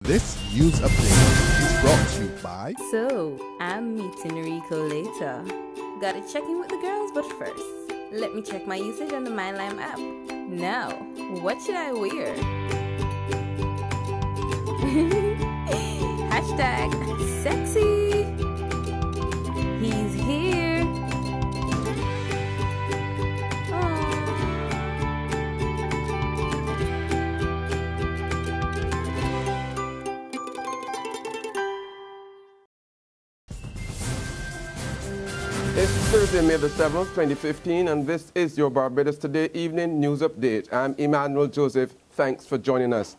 This news update is brought to you by... So, I'm meeting Rico later. Gotta check in with the girls, but first, let me check my usage on the MyLime app. Now, what should I wear? Hashtag sexy. He's here. It's Thursday, May the 7th, 2015, and this is your Barbados Today Evening News Update. I'm Emmanuel Joseph. Thanks for joining us.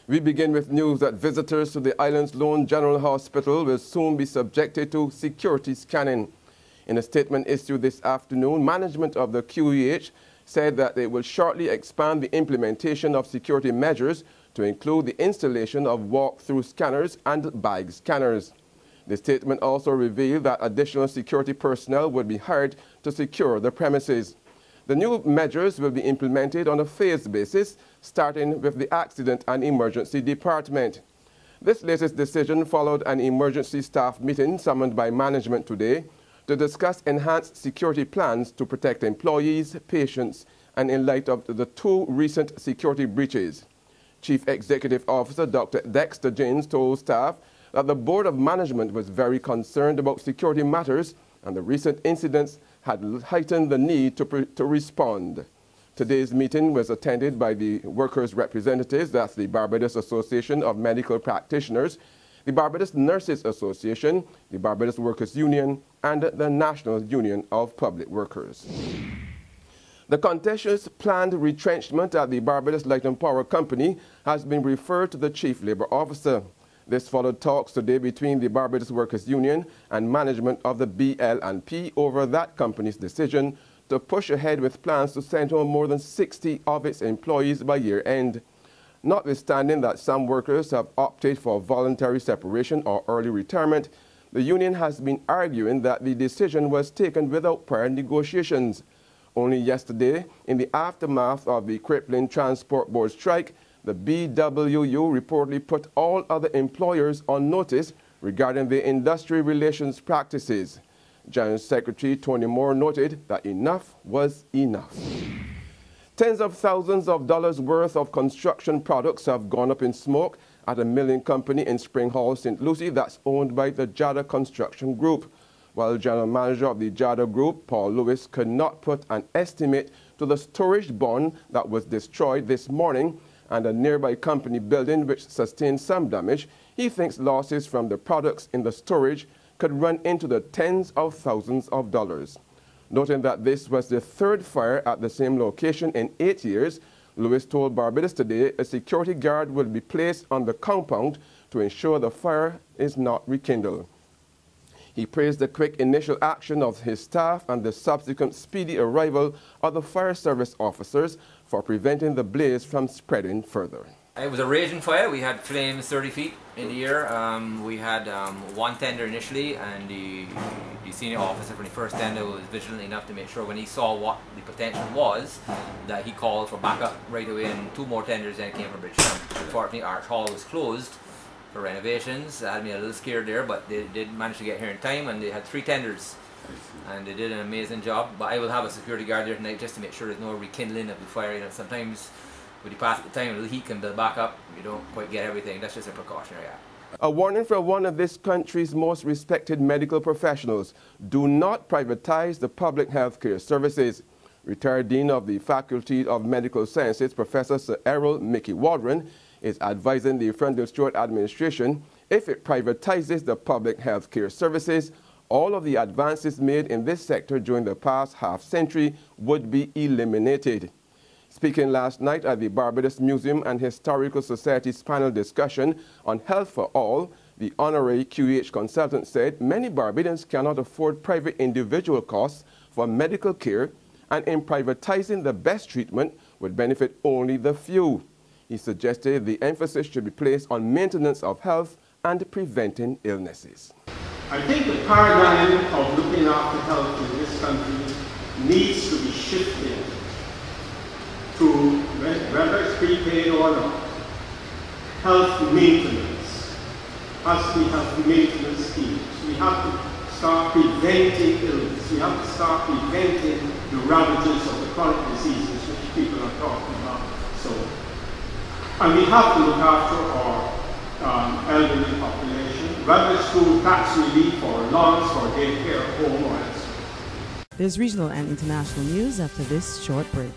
We begin with news that visitors to the island's lone general hospital will soon be subjected to security scanning. In a statement issued this afternoon, management of the QEH said that they will shortly expand the implementation of security measures to include the installation of walk-through scanners and bag scanners. The statement also revealed that additional security personnel would be hired to secure the premises. The new measures will be implemented on a phased basis, starting with the Accident and Emergency Department. This latest decision followed an emergency staff meeting summoned by management today to discuss enhanced security plans to protect employees, patients, and in light of the two recent security breaches. Chief Executive Officer Dr. Dexter James told staff that the Board of Management was very concerned about security matters, and the recent incidents had heightened the need to respond. Today's meeting was attended by the workers' representatives, that's the Barbados Association of Medical Practitioners, the Barbados Nurses Association, the Barbados Workers Union, and the National Union of Public Workers. The contentious planned retrenchment at the Barbados Light Power Company has been referred to the Chief Labour Officer. This followed talks today between the Barbados Workers Union and management of the BL&P over that company's decision to push ahead with plans to send home more than 60 of its employees by year end. Notwithstanding that some workers have opted for voluntary separation or early retirement, the union has been arguing that the decision was taken without prior negotiations. Only yesterday, in the aftermath of the crippling Transport Board strike, the BWU reportedly put all other employers on notice regarding their industry relations practices. General Secretary Tony Moore noted that enough was enough. Tens of thousands of dollars worth of construction products have gone up in smoke at a milling company in Spring Hall, St. Lucie, that's owned by the Jada Construction Group. While General Manager of the Jada Group, Paul Lewis, could not put an estimate to the storage bond that was destroyed this morning and a nearby company building which sustained some damage, he thinks losses from the products in the storage could run into the tens of thousands of dollars. Noting that this was the third fire at the same location in 8 years, Lewis told Barbados Today a security guard will be placed on the compound to ensure the fire is not rekindled. He praised the quick initial action of his staff and the subsequent speedy arrival of the fire service officers for preventing the blaze from spreading further. It was a raging fire. We had flames 30 feet in the air. We had one tender initially, and the senior officer from the first tender was vigilant enough to make sure when he saw what the potential was, that he called for backup right away, and two more tenders then came from Bridgetown. Unfortunately, Arch Hall was closed for renovations. That had me a little scared there, but they did manage to get here in time, and they had 3 tenders. And they did an amazing job. But I will have a security guard there tonight just to make sure there's no rekindling of the fire. You know, sometimes when you pass the time, the heat can build back up. You don't quite get everything. That's just a precautionary act. A warning from one of this country's most respected medical professionals: do not privatize the public health care services. Retired Dean of the Faculty of Medical Sciences, Professor Sir Errol Mickey Waldron, is advising the Frontal Stewart administration if it privatizes the public health care services, all of the advances made in this sector during the past half-century would be eliminated. Speaking last night at the Barbados Museum and Historical Society's panel discussion on health for all, the honorary QEH consultant said many Barbadians cannot afford private individual costs for medical care, and in privatizing the best treatment would benefit only the few. He suggested the emphasis should be placed on maintenance of health and preventing illnesses. I think the paradigm of looking after health in this country needs to be shifted to, whether it's prepaid or not, health maintenance. has to be health maintenance schemes. We have to start preventing illness. We have to start preventing the ravages of the chronic diseases which people are talking about. So, and we have to look after our elderly population, whether it's through tax relief or loans for daycare, home, or elsewhere. There's regional and international news after this short break.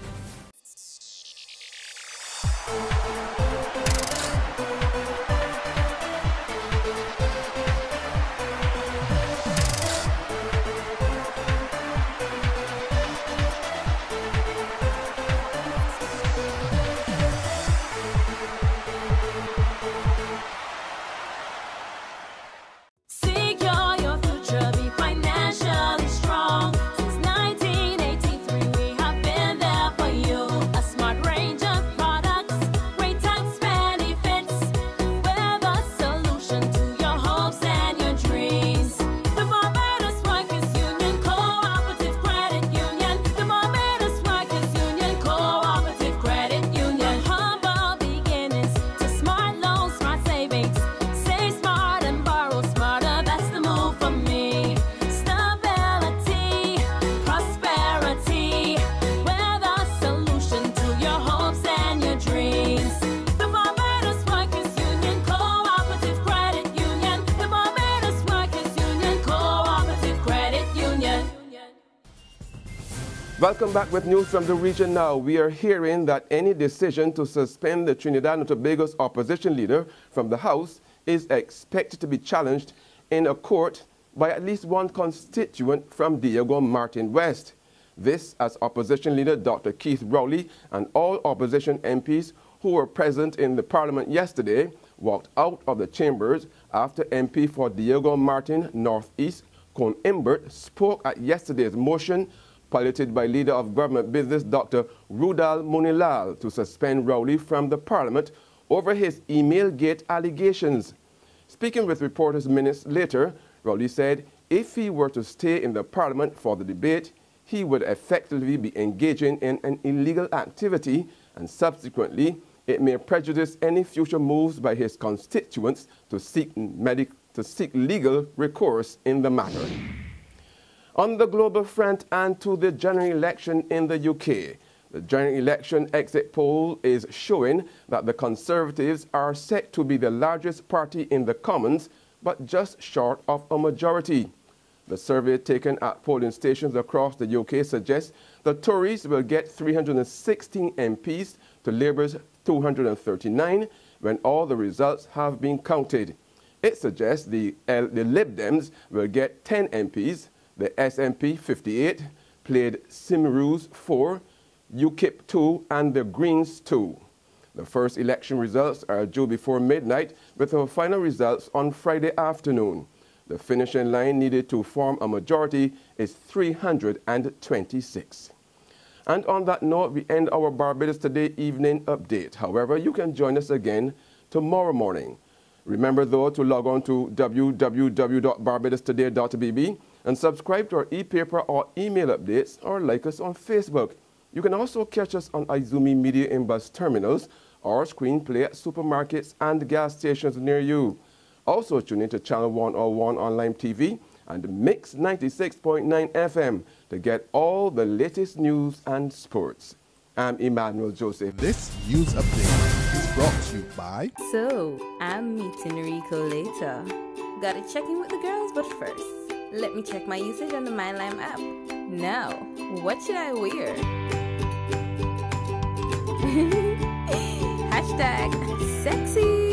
Welcome back with news from the region now. We are hearing that any decision to suspend the Trinidad and Tobago's opposition leader from the House is expected to be challenged in a court by at least one constituent from Diego Martin West. This as opposition leader Dr. Keith Rowley and all opposition MPs who were present in the parliament yesterday walked out of the chambers after MP for Diego Martin Northeast, Con Imbert, spoke at yesterday's motion piloted by leader of government business Dr. Rudal Munilal to suspend Rowley from the parliament over his email-gate allegations. Speaking with reporters minutes later, Rowley said if he were to stay in the parliament for the debate, he would effectively be engaging in an illegal activity and subsequently it may prejudice any future moves by his constituents to seek legal recourse in the matter. On the global front and to the general election in the UK, the general election exit poll is showing that the Conservatives are set to be the largest party in the Commons, but just short of a majority. The survey taken at polling stations across the UK suggests the Tories will get 316 MPs to Labour's 239 when all the results have been counted. It suggests the Lib Dems will get 10 MPs, the SNP 58, Plaid Cymru's 4, UKIP 2, and the Greens 2. The first election results are due before midnight, with our final results on Friday afternoon. The finishing line needed to form a majority is 326. And on that note, we end our Barbados Today evening update. However, you can join us again tomorrow morning. Remember, though, to log on to www.barbadostoday.bb and subscribe to our e-paper or email updates, or like us on Facebook. You can also catch us on Izumi Media in bus terminals or screenplay at supermarkets and gas stations near you. Also tune into Channel 101 online TV and Mix 96.9 FM to get all the latest news and sports. I'm Emmanuel Joseph. This news update is brought to you by... So, I'm meeting Rico later. Gotta check in with the girls, but first, let me check my usage on the MyLime app. Now, what should I wear? #sexy.